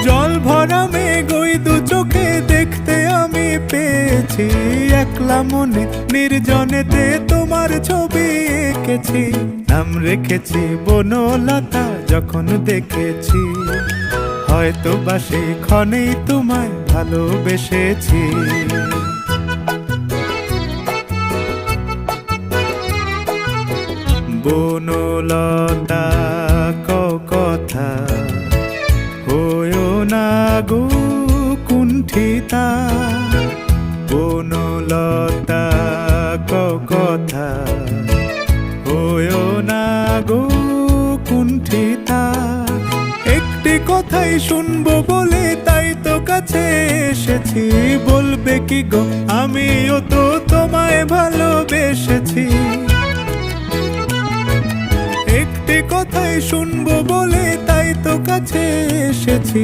জল ভরা মেঘ ওই দু চোখে দেখতে আমি পেয়েছি, একলা মনে নির্জনেতে তোমার ছবি এঁকেছি। নাম রেখেছি বনলতা যখন দেখেছি, হয়তো বা সেই ক্ষণেই তোমায় ভালোবেসেছি। বনলতা কথা হয়ো না গো কুণ্ঠিতা, বনলতা কথা হয়ো না গো কুণ্ঠিতা। একটি কথাই শুনবো বলে তাই তো কাছে এসেছি, বলবে কি গো আমিও তো তোমায় ভালোবেসেছি। একটি কথাই শুনবো বলে তাই তো কাছে এসেছি,